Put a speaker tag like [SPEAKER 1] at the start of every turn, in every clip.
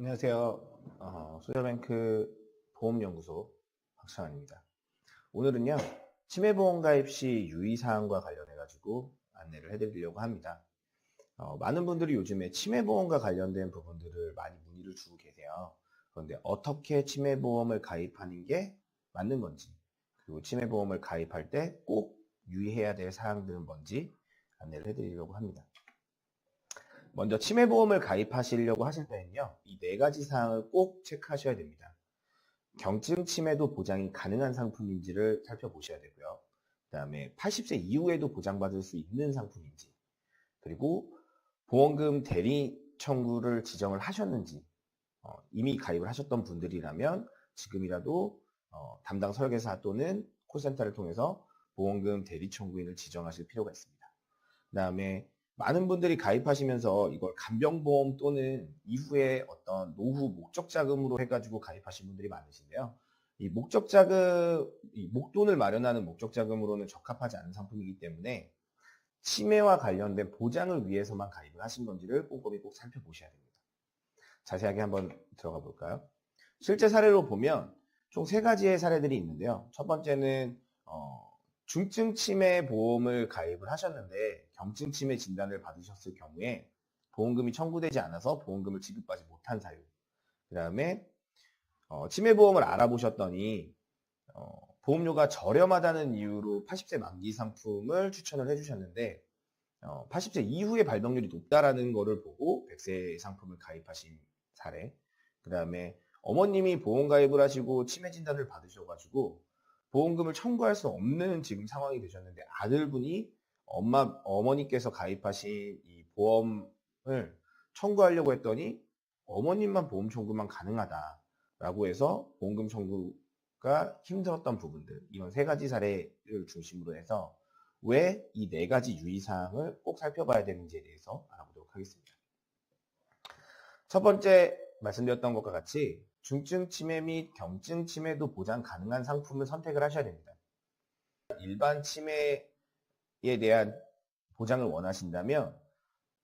[SPEAKER 1] 안녕하세요. 소셜뱅크 보험연구소 박찬환입니다. 오늘은요, 치매보험 가입 시 유의사항과 관련해가지고 안내를 해드리려고 합니다. 많은 분들이 요즘에 치매보험과 관련된 부분들을 많이 문의를 주고 계세요. 그런데 어떻게 치매보험을 가입하는 게 맞는 건지, 그리고 치매보험을 가입할 때 꼭 유의해야 될 사항들은 뭔지 안내를 해드리려고 합니다. 먼저 치매보험을 가입하시려고 하실 때는요, 이 네 가지 사항을 꼭 체크하셔야 됩니다. 경증 치매도 보장이 가능한 상품인지를 살펴보셔야 되고요. 그 다음에 80세 이후에도 보장받을 수 있는 상품인지, 그리고 보험금 대리 청구를 지정을 하셨는지, 이미 가입을 하셨던 분들이라면 지금이라도 담당 설계사 또는 콜센터를 통해서 보험금 대리 청구인을 지정하실 필요가 있습니다. 그 다음에 많은 분들이 가입하시면서 이걸 간병보험 또는 이후에 어떤 노후 목적자금으로 해가지고 가입하신 분들이 많으신데요. 이 목적자금, 이 목돈을 마련하는 목적자금으로는 적합하지 않은 상품이기 때문에 치매와 관련된 보장을 위해서만 가입을 하신 건지를 꼼꼼히 꼭 살펴보셔야 됩니다. 자세하게 한번 들어가 볼까요? 실제 사례로 보면 총 세 가지의 사례들이 있는데요. 첫 번째는 중증 치매 보험을 가입을 하셨는데 경증 치매 진단을 받으셨을 경우에 보험금이 청구되지 않아서 보험금을 지급받지 못한 사유. 그 다음에 치매 보험을 알아보셨더니 보험료가 저렴하다는 이유로 80세 만기 상품을 추천을 해주셨는데 80세 이후에 발병률이 높다라는 거를 보고 100세 상품을 가입하신 사례. 그 다음에 어머님이 보험 가입을 하시고 치매 진단을 받으셔가지고 보험금을 청구할 수 없는 지금 상황이 되셨는데 아들분이 어머니께서 가입하신 이 보험을 청구하려고 했더니 어머님만 보험 청구만 가능하다라고 해서 보험금 청구가 힘들었던 부분들, 이런 세 가지 사례를 중심으로 해서 왜 이 네 가지 유의사항을 꼭 살펴봐야 되는지에 대해서 알아보도록 하겠습니다. 첫 번째 말씀드렸던 것과 같이 중증 치매 및 경증 치매도 보장 가능한 상품을 선택을 하셔야 됩니다. 일반 치매에 대한 보장을 원하신다면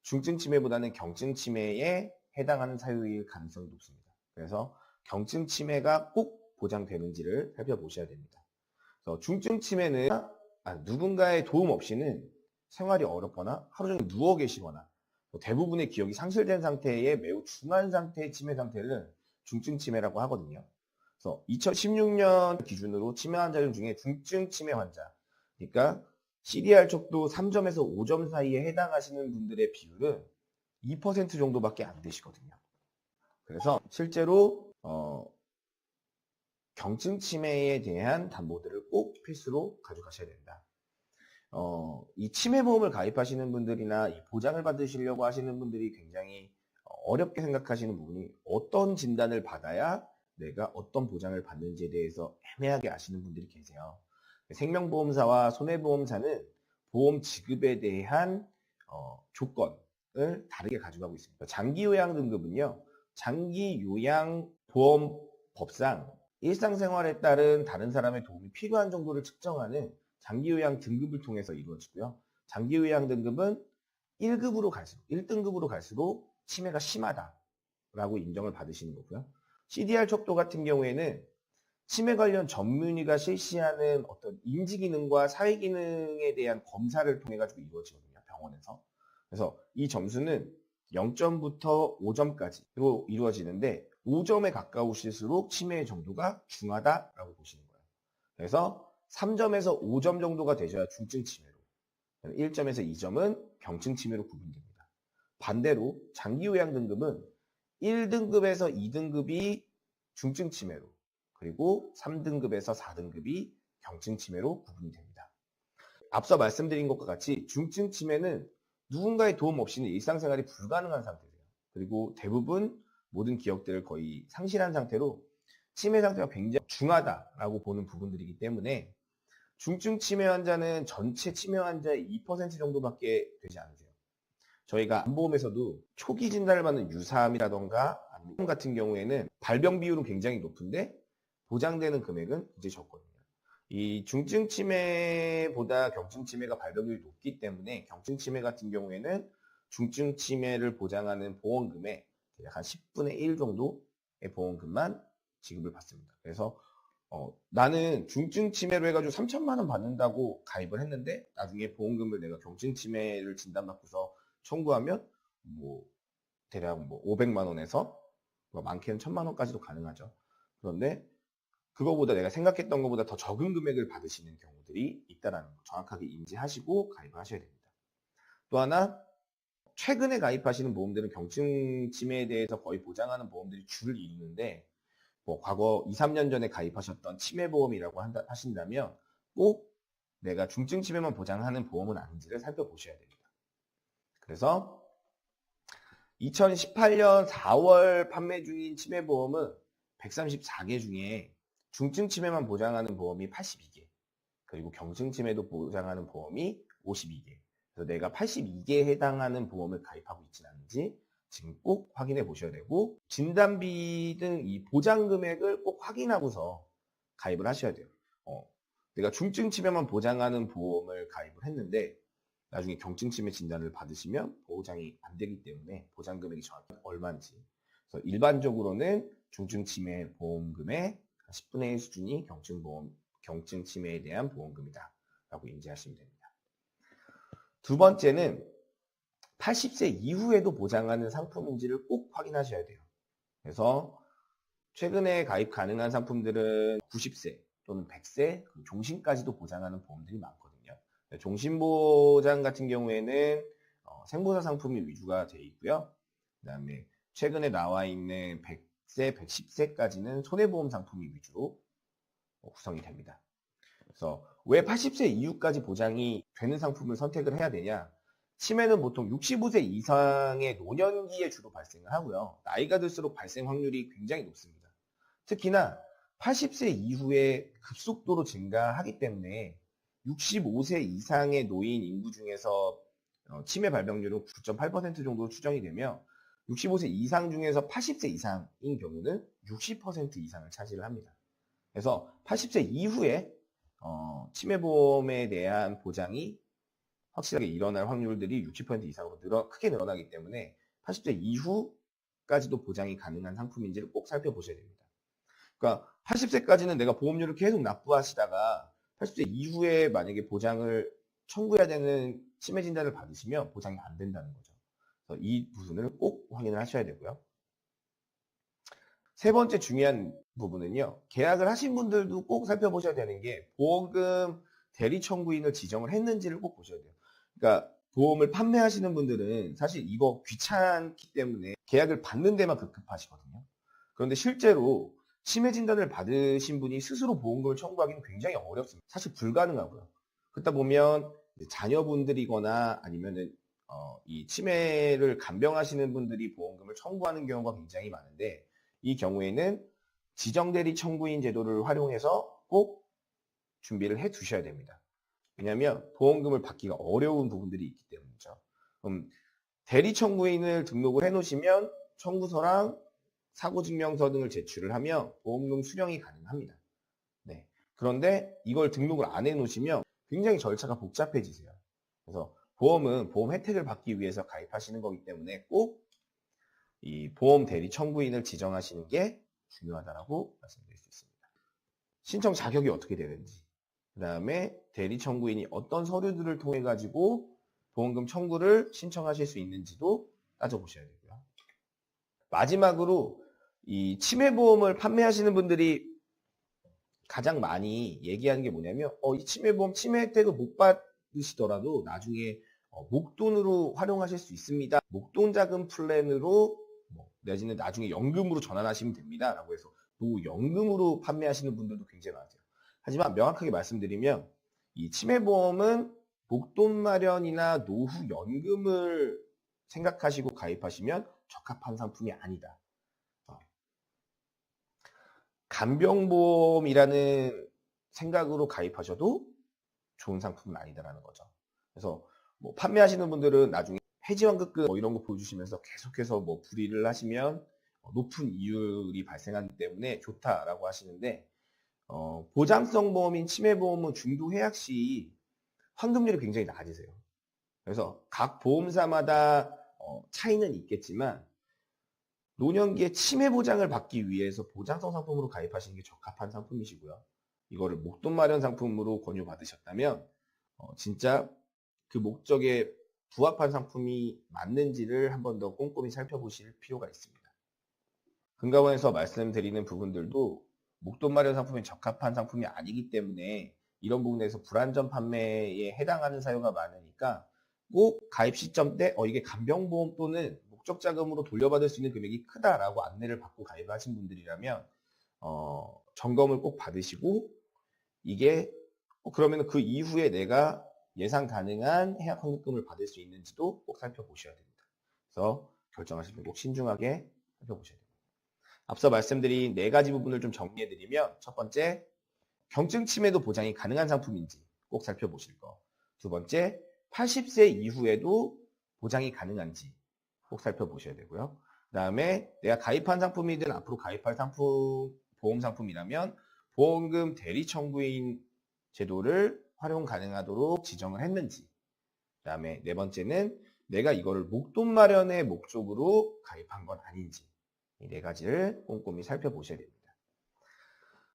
[SPEAKER 1] 중증 치매보다는 경증 치매에 해당하는 사유일 가능성이 높습니다. 그래서 경증 치매가 꼭 보장되는지를 살펴보셔야 됩니다. 그래서 중증 치매는 누군가의 도움 없이는 생활이 어렵거나 하루 종일 누워 계시거나 대부분의 기억이 상실된 상태의 매우 중한 상태의 치매 상태를 중증 치매라고 하거든요. 그래서 2016년 기준으로 치매 환자 중에 중증 치매 환자, 그러니까 CDR 척도 3점에서 5점 사이에 해당하시는 분들의 비율은 2% 정도밖에 안 되시거든요. 그래서 실제로 경증 치매에 대한 담보들을 꼭 필수로 가져가셔야 된다. 이 치매보험을 가입하시는 분들이나 이 보장을 받으시려고 하시는 분들이 굉장히 어렵게 생각하시는 부분이 어떤 진단을 받아야 내가 어떤 보장을 받는지에 대해서 애매하게 아시는 분들이 계세요. 생명보험사와 손해보험사는 보험 지급에 대한 조건을 다르게 가져가고 있습니다. 장기요양 등급은요, 장기요양보험법상 일상생활에 따른 다른 사람의 도움이 필요한 정도를 측정하는 장기요양 등급을 통해서 이루어지고요. 장기요양 등급은 1급으로 갈수록, 1등급으로 갈수록 치매가 심하다라고 인정을 받으시는 거고요. CDR 척도 같은 경우에는 치매 관련 전문의가 실시하는 어떤 인지기능과 사회기능에 대한 검사를 통해 가지고 이루어지거든요. 병원에서. 그래서 이 점수는 0점부터 5점까지로 이루어지는데 5점에 가까우실수록 치매의 정도가 중하다라고 보시는 거예요. 그래서 3점에서 5점 정도가 되셔야 중증 치매로, 1점에서 2점은 경증 치매로 구분됩니다. 반대로 장기요양 등급은 1등급에서 2등급이 중증 치매로, 그리고 3등급에서 4등급이 경증 치매로 구분이 됩니다. 앞서 말씀드린 것과 같이 중증 치매는 누군가의 도움 없이는 일상생활이 불가능한 상태세요. 그리고 대부분 모든 기억들을 거의 상실한 상태로 치매 상태가 굉장히 중하다라고 보는 부분들이기 때문에 중증 치매 환자는 전체 치매 환자의 2% 정도밖에 되지 않으세요. 저희가 암보험에서도 초기 진단을 받는 유사암이라던가 암 같은 경우에는 발병 비율은 굉장히 높은데 보장되는 금액은 굉장히 적거든요. 이 중증 치매보다 경증 치매가 발병률이 높기 때문에 경증 치매 같은 경우에는 중증 치매를 보장하는 보험금의 약 한 10분의 1 정도의 보험금만 지급을 받습니다. 그래서 나는 중증 치매로 해가지고 3천만 원 받는다고 가입을 했는데 나중에 보험금을 내가 경증 치매를 진단받고서 청구하면 뭐 대략 뭐 500만 원에서 많게는 1000만 원까지도 가능하죠. 그런데 그거보다 내가 생각했던 것보다 더 적은 금액을 받으시는 경우들이 있다라는 거 정확하게 인지하시고 가입을 하셔야 됩니다. 또 하나, 최근에 가입하시는 보험들은 경증 치매에 대해서 거의 보장하는 보험들이 줄을 이루는데 뭐 과거 2, 3년 전에 가입하셨던 치매보험이라고 하신다면 꼭 내가 중증 치매만 보장하는 보험은 아닌지를 살펴보셔야 됩니다. 그래서 2018년 4월 판매 중인 치매보험은 134개 중에 중증 치매만 보장하는 보험이 82개, 그리고 경증 치매도 보장하는 보험이 52개. 그래서 내가 82개에 해당하는 보험을 가입하고 있지는 않은지 지금 꼭 확인해 보셔야 되고, 진단비 등 이 보장 금액을 꼭 확인하고서 가입을 하셔야 돼요. 내가 중증 치매만 보장하는 보험을 가입을 했는데 나중에 경증 치매 진단을 받으시면 보장이 안 되기 때문에 보장 금액이 정확히 얼마인지. 그래서 일반적으로는 중증 치매 보험금의 10분의 1 수준이 경증 치매에 대한 보험금이다 라고 인지하시면 됩니다. 두 번째는 80세 이후에도 보장하는 상품인지를 꼭 확인하셔야 돼요. 그래서 최근에 가입 가능한 상품들은 90세 또는 100세, 종신까지도 보장하는 보험들이 많거든요. 종신보장 같은 경우에는 생보사 상품이 위주가 되어 있고요. 그 다음에 최근에 나와 있는 100세, 110세까지는 손해보험 상품이 위주로 구성이 됩니다. 그래서 왜 80세 이후까지 보장이 되는 상품을 선택을 해야 되냐? 치매는 보통 65세 이상의 노년기에 주로 발생을 하고요. 나이가 들수록 발생 확률이 굉장히 높습니다. 특히나 80세 이후에 급속도로 증가하기 때문에 65세 이상의 노인 인구 중에서 치매 발병률은 9.8% 정도 추정이 되며 65세 이상 중에서 80세 이상인 경우는 60% 이상을 차지를 합니다. 그래서 80세 이후에 치매보험에 대한 보장이 확실하게 일어날 확률들이 60% 이상으로 크게 늘어나기 때문에 80세 이후까지도 보장이 가능한 상품인지를 꼭 살펴보셔야 됩니다. 그러니까 80세까지는 내가 보험료를 계속 납부하시다가 80세 이후에 만약에 보장을 청구해야 되는 치매 진단을 받으시면 보장이 안 된다는 거죠. 그래서 이 부분을 꼭 확인을 하셔야 되고요. 세 번째 중요한 부분은요. 계약을 하신 분들도 꼭 살펴보셔야 되는 게 보험금 대리 청구인을 지정을 했는지를 꼭 보셔야 돼요. 그러니까 보험을 판매하시는 분들은 사실 이거 귀찮기 때문에 계약을 받는 데만 급급하시거든요. 그런데 실제로 치매 진단을 받으신 분이 스스로 보험금을 청구하기는 굉장히 어렵습니다. 사실 불가능하고요. 그러다 보면 자녀분들이거나 아니면은 이 치매를 간병하시는 분들이 보험금을 청구하는 경우가 굉장히 많은데 이 경우에는 지정대리 청구인 제도를 활용해서 꼭 준비를 해 두셔야 됩니다. 왜냐하면 보험금을 받기가 어려운 부분들이 있기 때문이죠. 그럼 대리 청구인을 등록을 해 놓으시면 청구서랑 사고증명서 등을 제출을 하면 보험금 수령이 가능합니다. 네. 그런데 이걸 등록을 안 해 놓으시면 굉장히 절차가 복잡해지세요. 그래서 보험은 보험 혜택을 받기 위해서 가입하시는 거기 때문에 꼭 이 보험 대리 청구인을 지정하시는 게 중요하다고 말씀드릴 수 있습니다. 신청 자격이 어떻게 되는지, 그 다음에 대리 청구인이 어떤 서류들을 통해 가지고 보험금 청구를 신청하실 수 있는지도 따져보셔야 되고요. 마지막으로 이 치매보험을 판매하시는 분들이 가장 많이 얘기하는 게 뭐냐면 이 치매보험 치매 혜택을 못 받으시더라도 나중에 목돈으로 활용하실 수 있습니다. 목돈 자금 플랜으로 내지는 나중에 연금으로 전환하시면 됩니다. 라고 해서 노연금으로 판매하시는 분들도 굉장히 많으세요. 하지만 명확하게 말씀드리면 이 치매보험은 목돈 마련이나 노후 연금을 생각하시고 가입하시면 적합한 상품이 아니다. 간병보험이라는 생각으로 가입하셔도 좋은 상품은 아니다라는 거죠. 그래서 판매하시는 분들은 나중에 해지환급금 이런 거 보여주시면서 계속해서 불이를 하시면 높은 이율이 발생하기 때문에 좋다라고 하시는데 보장성 보험인 치매보험은 중도 해약 시 환급률이 굉장히 낮으세요. 그래서 각 보험사마다 차이는 있겠지만 노년기에 치매 보장을 받기 위해서 보장성 상품으로 가입하시는 게 적합한 상품이시고요. 이거를 목돈 마련 상품으로 권유받으셨다면 진짜 그 목적에 부합한 상품이 맞는지를 한 번 더 꼼꼼히 살펴보실 필요가 있습니다. 금감원에서 말씀드리는 부분들도 목돈 마련 상품에 적합한 상품이 아니기 때문에 이런 부분에서 불안전 판매에 해당하는 사유가 많으니까 꼭 가입 시점 때 이게 간병보험 또는 목적 자금으로 돌려받을 수 있는 금액이 크다라고 안내를 받고 가입을 하신 분들이라면 점검을 꼭 받으시고 이게 그러면 그 이후에 내가 예상 가능한 해약 환급금을 받을 수 있는지도 꼭 살펴보셔야 됩니다. 그래서 결정하실 때 꼭 신중하게 살펴보셔야 됩니다. 앞서 말씀드린 4가지 부분을 좀 정리해드리면 첫 번째, 경증 치매도 보장이 가능한 상품인지 꼭 살펴보실 거. 두 번째, 80세 이후에도 보장이 가능한지 꼭 살펴보셔야 되고요. 그 다음에 내가 가입한 상품이든 앞으로 가입할 상품, 보험 상품이라면 보험금 대리 청구인 제도를 활용 가능하도록 지정을 했는지. 그 다음에 네 번째는 내가 이거를 목돈 마련의 목적으로 가입한 건 아닌지. 이 4가지를 꼼꼼히 살펴보셔야 됩니다.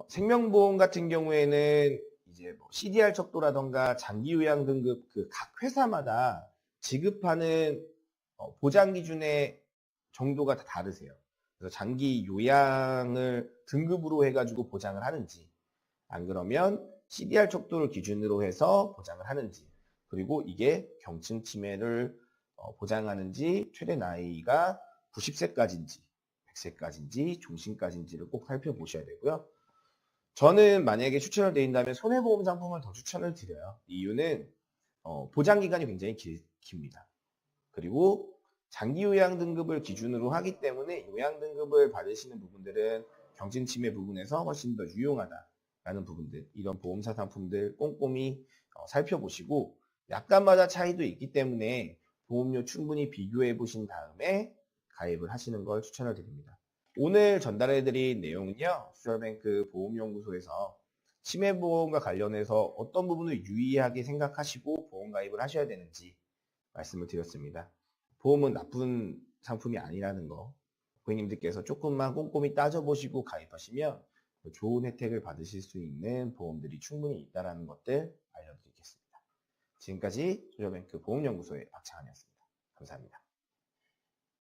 [SPEAKER 1] 생명보험 같은 경우에는 이제 CDR 척도라던가 장기요양 등급 그 각 회사마다 지급하는 보장 기준의 정도가 다 다르세요. 그래서 장기 요양을 등급으로 해가지고 보장을 하는지, 안 그러면 CDR 척도를 기준으로 해서 보장을 하는지, 그리고 이게 경증 치매를 보장하는지 최대 나이가 90세까지인지, 100세까지인지, 종신까지인지를 꼭 살펴보셔야 되고요. 저는 만약에 추천을 드린다면 손해보험 상품을 더 추천을 드려요. 이유는 보장 기간이 굉장히 깁니다. 그리고 장기 요양 등급을 기준으로 하기 때문에 요양 등급을 받으시는 부분들은 경증 치매 부분에서 훨씬 더 유용하다라는 부분들, 이런 보험사 상품들 꼼꼼히 살펴보시고 약관마다 차이도 있기 때문에 보험료 충분히 비교해 보신 다음에 가입을 하시는 걸 추천을 드립니다. 오늘 전달해드린 내용은요, 퓨처뱅크 보험연구소에서 치매보험과 관련해서 어떤 부분을 유의하게 생각하시고 보험 가입을 하셔야 되는지 말씀을 드렸습니다. 보험은 나쁜 상품이 아니라는 거, 고객님들께서 조금만 꼼꼼히 따져보시고 가입하시면 좋은 혜택을 받으실 수 있는 보험들이 충분히 있다는 것들 알려드리겠습니다. 지금까지 퓨처뱅크 보험연구소의 박창환이었습니다. 감사합니다.